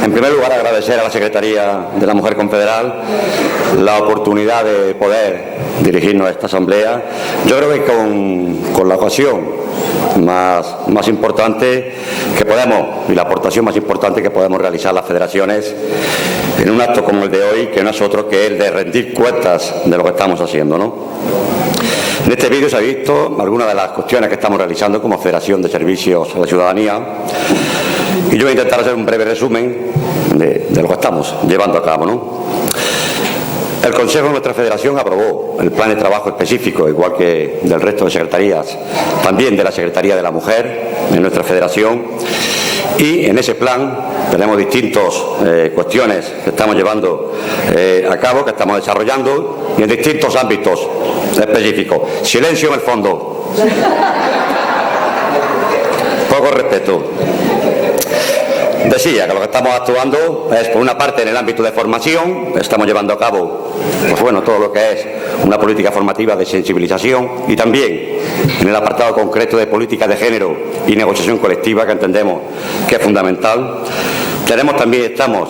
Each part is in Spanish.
En primer lugar, agradecer a la Secretaría de la Mujer Confederal la oportunidad de poder dirigirnos a esta asamblea. Yo creo que con la ocasión más importante que podemos, y la aportación más importante que podemos realizar las federaciones en un acto como el de hoy, que no es otro que el de rendir cuentas de lo que estamos haciendo, ¿no? En este vídeo se ha visto algunas de las cuestiones que estamos realizando como Federación de Servicios a la Ciudadanía, y yo voy a intentar hacer un breve resumen de lo que estamos llevando a cabo, ¿no? El Consejo de nuestra Federación aprobó el plan de trabajo específico, igual que del resto de secretarías, también de la Secretaría de la Mujer de nuestra Federación, y en ese plan tenemos distintas cuestiones que estamos llevando a cabo, que estamos desarrollando, y en distintos ámbitos específicos. Silencio en el fondo. Poco respeto. Decía que lo que estamos actuando es, por una parte, en el ámbito de formación. Estamos llevando a cabo, todo lo que es una política formativa de sensibilización, y también en el apartado concreto de política de género y negociación colectiva, que entendemos que es fundamental. Estamos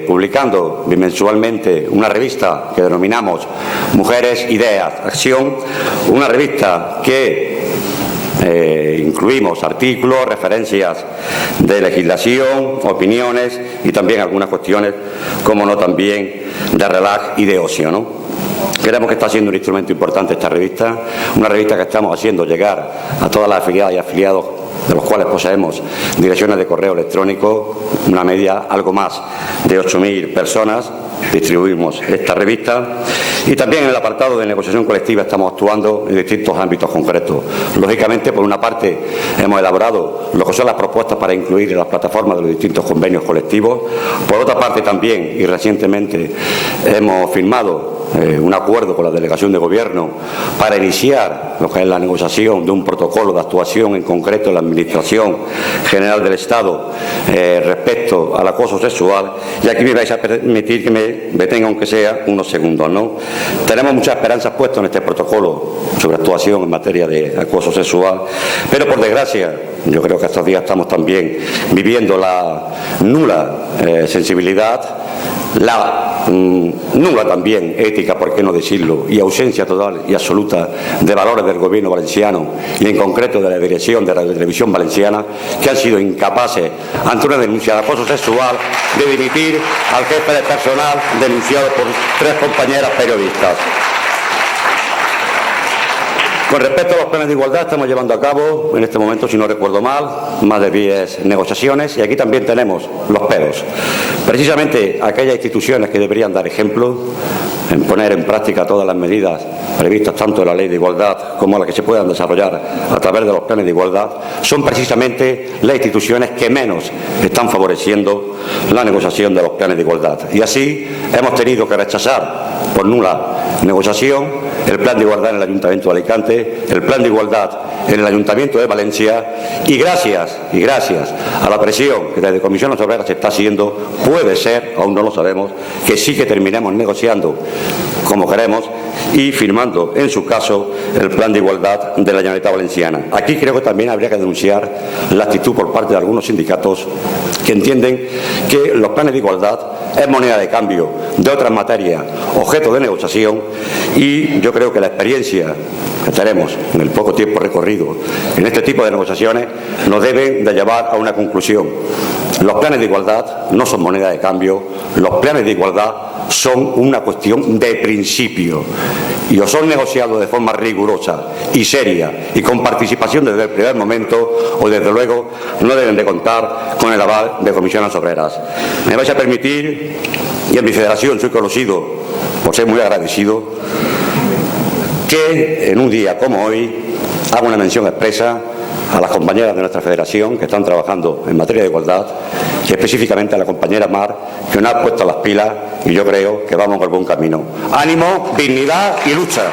publicando bimensualmente una revista que denominamos Mujeres, Ideas, Acción, una revista que incluimos artículos, referencias de legislación, opiniones y también algunas cuestiones, como no, también de relax y de ocio, ¿no? Creemos que está siendo un instrumento importante esta revista, una revista que estamos haciendo llegar a todas las afiliadas y afiliados, de los cuales poseemos direcciones de correo electrónico, una media algo más de 8.000 personas. Distribuimos esta revista, y también en el apartado de negociación colectiva estamos actuando en distintos ámbitos concretos. Lógicamente, por una parte, hemos elaborado lo que son las propuestas para incluir en las plataformas de los distintos convenios colectivos. Por otra parte, también, y recientemente, hemos firmado un acuerdo con la Delegación de Gobierno para iniciar lo que es la negociación de un protocolo de actuación en concreto en la Administración General del Estado respecto al acoso sexual. Y aquí me vais a permitir que me detenga, aunque sea unos segundos, ¿no? Tenemos muchas esperanzas puestas en este protocolo sobre actuación en materia de acoso sexual, pero por desgracia yo creo que estos días estamos también viviendo la nula sensibilidad, la nula también ética, por qué no decirlo, y ausencia total y absoluta de valores del Gobierno valenciano, y en concreto de la dirección de la Televisión Valenciana, que han sido incapaces, ante una denuncia de acoso sexual, de dimitir al jefe de personal denunciado por 3 compañeras periodistas. Con respecto a los planes de igualdad, estamos llevando a cabo, en este momento, si no recuerdo mal, más de 10 negociaciones, y aquí también tenemos los peros. Precisamente aquellas instituciones que deberían dar ejemplo en poner en práctica todas las medidas previstas tanto en la Ley de Igualdad como las que se puedan desarrollar a través de los planes de igualdad, son precisamente las instituciones que menos están favoreciendo la negociación de los planes de igualdad. Y así hemos tenido que rechazar por nula negociación el plan de igualdad en el Ayuntamiento de Alicante, el plan de igualdad en el Ayuntamiento de Valencia, y gracias a la presión que desde Comisiones Obreras se está haciendo, puede ser, aún no lo sabemos, que sí que terminemos negociando como queremos y firmando, en su caso, el plan de igualdad de la Generalitat Valenciana. Aquí creo que también habría que denunciar la actitud por parte de algunos sindicatos que entienden que los planes de igualdad es moneda de cambio de otras materias, objeto de negociación, y yo creo que la experiencia que tenemos en el poco tiempo recorrido en este tipo de negociaciones nos deben de llevar a una conclusión. Los planes de igualdad no son moneda de cambio, los planes de igualdad son una cuestión de principio, y o son negociados de forma rigurosa y seria y con participación desde el primer momento, o desde luego no deben de contar con el aval de Comisiones Obreras. Me vais a permitir, y en mi federación soy conocido por ser muy agradecido, que en un día como hoy hago una mención expresa a las compañeras de nuestra federación que están trabajando en materia de igualdad, y específicamente a la compañera Mar, que nos ha puesto las pilas, y yo creo que vamos por buen camino. Ánimo, dignidad y lucha.